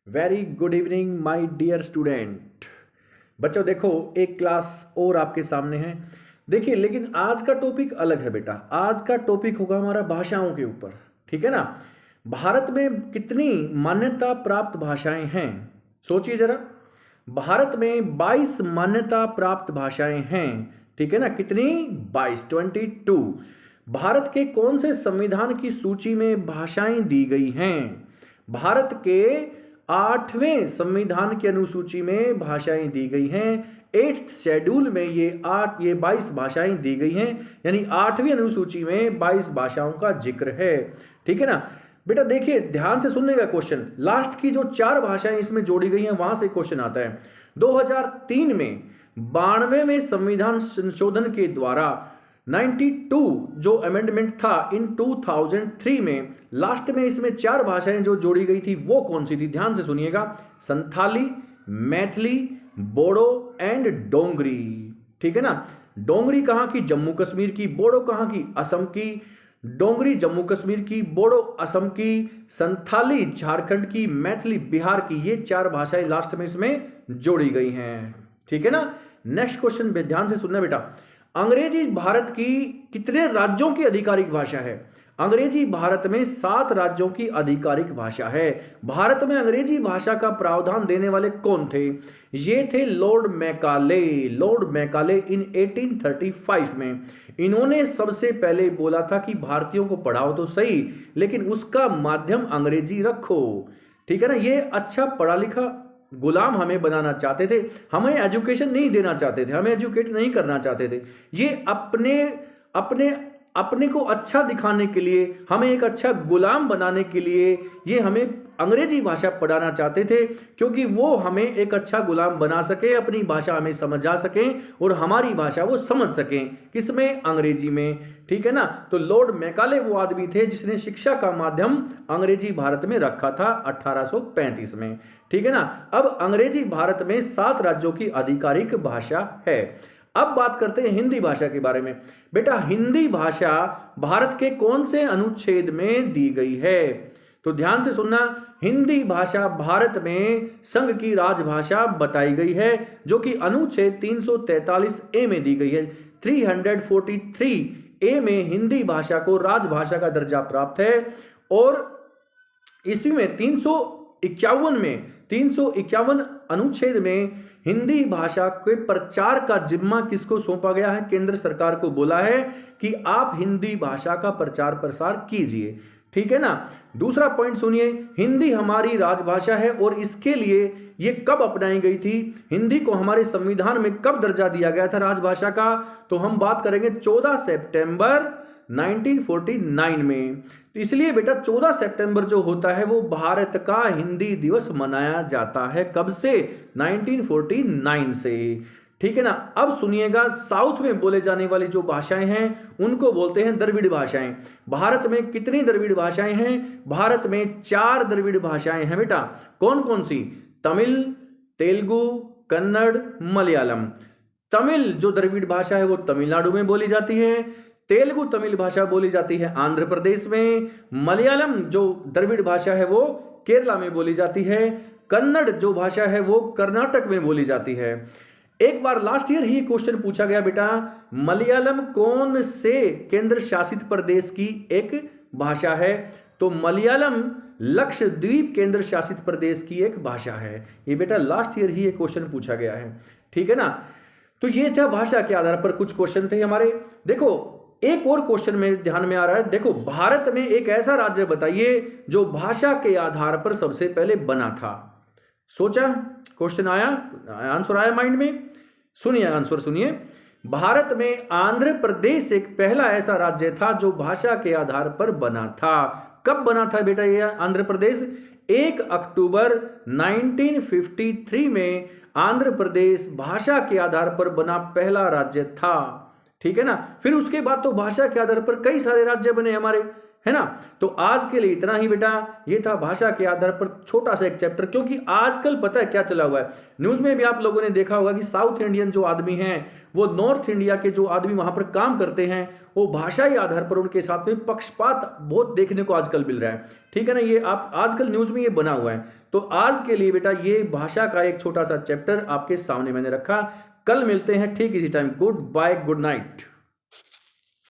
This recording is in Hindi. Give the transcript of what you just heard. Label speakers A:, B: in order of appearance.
A: Very good evening my dear student. बच्चों देखो, एक क्लास और आपके सामने है। देखिए, लेकिन आज का टॉपिक अलग है बेटा। आज का टॉपिक होगा हमारा भाषाओं के ऊपर, ठीक है ना। भारत में कितनी मान्यता प्राप्त भाषाएं हैं? सोचिए जरा। भारत में 22 मान्यता प्राप्त भाषाएं हैं, ठीक है ना। कितनी? 22। भारत के कौन से संविधान की सूची में भाषाएं दी गई हैं? भारत के 8वें संविधान की अनुसूची में भाषाएं दी गई हैं। 8th शेड्यूल में ये 22 भाषाएं दी गई हैं, यानी 8वीं अनुसूची में 22 भाषाओं का जिक्र है, ठीक है ना। बेटा देखिए, ध्यान से सुनने का क्वेश्चन, लास्ट की जो 4 भाषाएं इसमें जोड़ी गई हैं वहां से क्वेश्चन आता है। 2003 में 92वें संविधान संशोधन के द्वारा 92 जो अमेंडमेंट था इन 2003 में, लास्ट में इसमें 4 भाषाएं जो जोड़ी गई थी वो कौन सी थी? ध्यान से सुनिएगा। संथाली, मैथिली, बोडो एंड डोंगरी, ठीक है ना। डोंगरी कहां की? जम्मू कश्मीर की। बोडो कहां की? असम की। डोंगरी जम्मू कश्मीर की, बोडो असम की, संथाली झारखंड की, मैथिली बिहार की। ये 4 भाषाएं लास्ट में इसमें जोड़ी गई हैं, ठीक है ना। नेक्स्ट क्वेश्चन ध्यान से सुनना बेटा। अंग्रेजी भारत की कितने राज्यों की आधिकारिक भाषा है? अंग्रेजी भारत में 7 राज्यों की आधिकारिक भाषा है। भारत में अंग्रेजी भाषा का प्रावधान देने वाले कौन थे? ये थे लॉर्ड मैकाले। लॉर्ड मैकाले इन 1835 में इन्होंने सबसे पहले बोला था कि भारतीयों को पढ़ाओ तो सही, लेकिन उसका माध्यम अंग्रेजी रखो, ठीक है ना। ये अच्छा पढ़ा लिखा गुलाम हमें बनाना चाहते थे, हमें एजुकेशन नहीं देना चाहते थे, हमें एजुकेट नहीं करना चाहते थे। ये अपने अपने अपने को अच्छा दिखाने के लिए, हमें एक अच्छा गुलाम बनाने के लिए ये हमें अंग्रेजी भाषा पढ़ाना चाहते थे, क्योंकि वो हमें एक अच्छा गुलाम बना सके, अपनी भाषा हमें समझा सकें और हमारी भाषा वो समझ सकें। किसमें? अंग्रेजी में, ठीक है ना। तो लॉर्ड मैकाले वो आदमी थे जिसने शिक्षा का माध्यम अंग्रेजी भारत में रखा था 1835 में, ठीक है ना। अब अंग्रेजी भारत में 7 राज्यों की आधिकारिक भाषा है। अब बात करते हैं हिंदी भाषा के बारे में। बेटा हिंदी भाषा भारत के कौन से अनुच्छेद में दी गई है? तो ध्यान से सुनना। हिंदी भाषा भारत में संघ की राजभाषा बताई गई है, जो कि अनुच्छेद 343 ए में दी गई है। 343 ए में हिंदी भाषा को राजभाषा का दर्जा प्राप्त है। और ईस्वी में 351 अनुच्छेद में हिंदी भाषा के प्रचार का जिम्मा किसको सौंपा गया है? केंद्र सरकार को बोला है कि आप हिंदी भाषा का प्रचार प्रसार कीजिए, ठीक है ना। दूसरा पॉइंट सुनिए, हिंदी हमारी राजभाषा है और इसके लिए ये कब अपनाई गई थी? हिंदी को हमारे संविधान में कब दर्जा दिया गया था राजभाषा का? तो हम बात करेंगे 14 सितंबर 1949 में। तो इसलिए बेटा 14 सितंबर जो होता है वो भारत का हिंदी दिवस मनाया जाता है। कब से? 1949 से, ठीक है ना। अब सुनिएगा, साउथ में बोले जाने वाली जो भाषाएं हैं उनको बोलते हैं द्रविड़ भाषाएं। भारत में कितनी द्रविड़ भाषाएं हैं? भारत में 4 द्रविड़ भाषाएं हैं बेटा। कौन कौन सी? तमिल, तेलुगु, कन्नड़, मलयालम। तमिल जो द्रविड़ भाषा है वो तमिलनाडु में बोली जाती है। तेलुगु तमिल भाषा बोली जाती है आंध्र प्रदेश में। मलयालम जो द्रविड़ भाषा है वो केरला में बोली जाती है। कन्नड़ जो भाषा है वो कर्नाटक में बोली जाती है। एक बार लास्ट ईयर ही क्वेश्चन पूछा गया बेटा, मलयालम कौन से केंद्र शासित प्रदेश की एक भाषा है? तो मलयालम लक्षद्वीप केंद्र शासित प्रदेश की एक भाषा है। ये बेटा लास्ट ईयर ही ये क्वेश्चन पूछा गया है, ठीक है ना। तो ये था भाषा के आधार पर कुछ क्वेश्चन थे हमारे। देखो एक और क्वेश्चन मेरे ध्यान में आ रहा है। देखो भारत में एक ऐसा राज्य बताइए जो भाषा के आधार पर सबसे पहले बना था। सोचा, क्वेश्चन आया, आंसर आया माइंड में? सुनिए आंसर सुनिए। भारत में आंध्र प्रदेश एक पहला ऐसा राज्य था जो भाषा के आधार पर बना था। कब बना था बेटा ये आंध्र प्रदेश? 1 अक्टूबर 1953 में आंध्र प्रदेश भाषा के आधार पर बना पहला राज्य था, ठीक है ना। फिर उसके बाद तो भाषा के आधार पर कई सारे राज्य बने हमारे, है ना। तो आज के लिए इतना ही बेटा, ये था भाषा के आधार पर छोटा सा एक चैप्टर, क्योंकि आजकल पता है क्या चला हुआ है, न्यूज में भी आप लोगों ने देखा होगा कि साउथ इंडियन जो आदमी हैं, वो नॉर्थ इंडिया के जो आदमी वहां पर काम करते हैं, वो भाषाई आधार पर उनके साथ में पक्षपात बहुत देखने को आजकल मिल रहा है। ठीक है ना, ये आप आजकल न्यूज में ये बना हुआ है। तो आज के लिए बेटा ये भाषा का एक छोटा सा चैप्टर आपके सामने मैंने रखा। कल मिलते हैं ठीक इसी time. Good bye, good night.